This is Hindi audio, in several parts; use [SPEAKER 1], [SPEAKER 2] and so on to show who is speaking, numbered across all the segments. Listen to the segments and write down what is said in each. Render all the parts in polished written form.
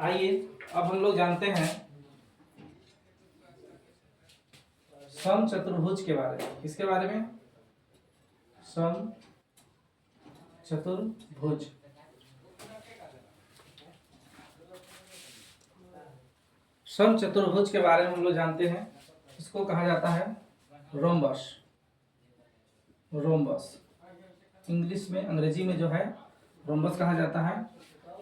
[SPEAKER 1] आइए अब हम लोग जानते हैं समचतुर्भुज के बारे में। किसके बारे में? समचतुर्भुज। समचतुर्भुज के बारे में हम लोग जानते हैं। इसको कहा जाता है रोम्बस। रोम्बस इंग्लिश में, अंग्रेजी में जो है रोम्बस कहा जाता है।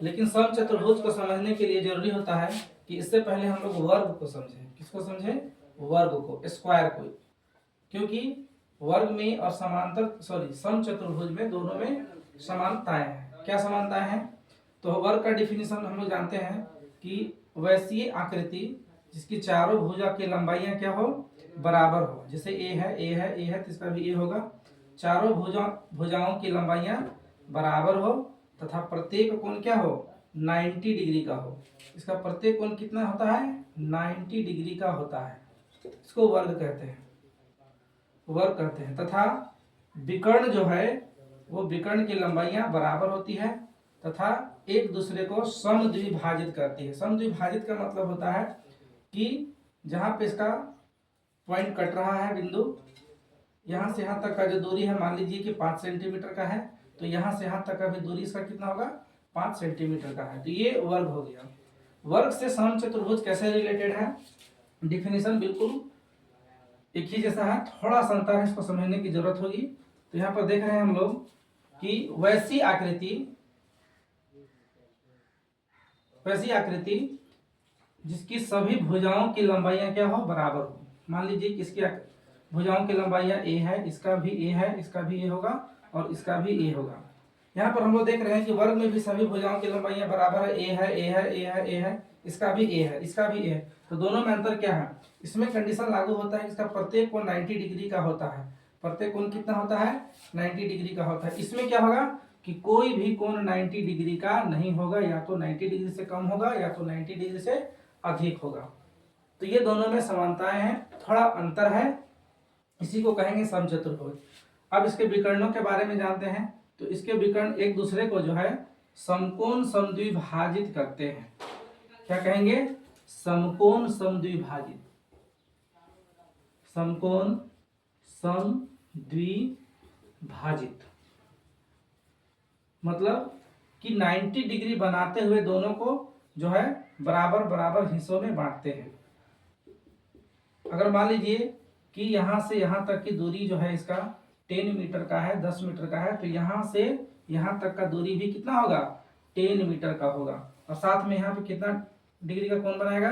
[SPEAKER 1] लेकिन समचतुर्भुज को समझने के लिए जरूरी होता है कि इससे पहले हम लोग वर्ग को समझें। किसको समझें? वर्ग को, स्क्वायर को। क्योंकि वर्ग में और समचतुर्भुज में दोनों में समानताएं हैं। क्या समानताएं हैं? तो वर्ग का डिफिनीशन हम लोग जानते हैं कि वैसी आकृति जिसकी चारों भुजा की लंबाइयां क्या हो? बराबर हो। जैसे ए है, ए है, ए है, तो इसका भी ए होगा। चारों भुजाओं की लंबाइयां बराबर हो तथा प्रत्येक कोण क्या हो? 90 डिग्री का हो। इसका प्रत्येक कोण कितना होता है? 90 डिग्री का होता है। इसको वर्ग कहते हैं, वर्ग कहते हैं। तथा विकर्ण जो है वो विकर्ण की लंबाइयां बराबर होती है तथा एक दूसरे को समद्विभाजित करती है। समद्विभाजित का मतलब होता है कि जहां पे इसका पॉइंट कट रहा है, बिंदु, यहां से यहां तक का जो दूरी है, मान लीजिए कि 5 सेंटीमीटर का है, तो यहां से यहां तक का भी दूरी इसका कितना होगा? 5 सेंटीमीटर का है। तो ये वर्ग हो गया। वर्ग से समचतुर्भुज कैसे रिलेटेड है? डिफिनीशन बिल्कुल एक ही जैसा है, थोड़ा सा अंतर है, इसको समझने की जरूरत होगी। तो यहाँ पर देख रहे हैं हम लोग कि वैसी आकृति जिसकी सभी भुजाओं की लंबाइयां क्या हो? बराबर हो। मान लीजिए कि इसकी भुजाओं की लंबाइयां ए है, इसका भी ए है, इसका भी ए होगा और इसका भी ए होगा। यहाँ पर हम लोग देख रहे हैं कि वर्ग में भी सभी भुजाओं की लंबाइयां बराबर है। ए है, ए है, ए है, ए है, इसका भी ए है, इसका भी ए है। तो दोनों में अंतर क्या है? इसमें कंडीशन लागू होता है, इसका प्रत्येक कोण 90 डिग्री का होता है। प्रत्येक कोण कितना होता है? 90 डिग्री का होता है। इसमें क्या होगा कि कोई भी कोण 90 डिग्री का नहीं होगा, या तो 90 डिग्री से कम होगा या तो 90 डिग्री से अधिक होगा। तो ये दोनों में समानताएं हैं, थोड़ा अंतर है, इसी को कहेंगे समचतुर्भुज। अब इसके विकर्णों के बारे में जानते हैं। तो इसके विकर्ण एक दूसरे को जो है समकोण समद्विभाजित करते हैं। क्या कहेंगे? समकोण समद्विभाजित। समकोण समद्विभाजित मतलब कि 90 डिग्री बनाते हुए दोनों को जो है बराबर बराबर हिस्सों में बांटते हैं। अगर मान लीजिए कि यहां से यहां तक की दूरी जो है इसका 10 मीटर का है, 10 मीटर का है, तो यहां से यहां तक का दूरी भी कितना होगा? 10 मीटर का होगा। और साथ में यहाँ पे कितना डिग्री का कोण बनाएगा?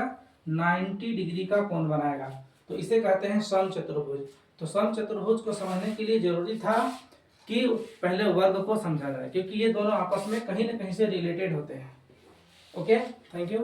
[SPEAKER 1] 90 डिग्री का कोण बनाएगा। तो इसे कहते हैं समचतुर्भुज। तो समचतुर्भुज को समझने के लिए जरूरी था कि पहले वर्ग को समझा जाए, क्योंकि ये दोनों आपस में कहीं ना कहीं से रिलेटेड होते हैं। Okay, thank you.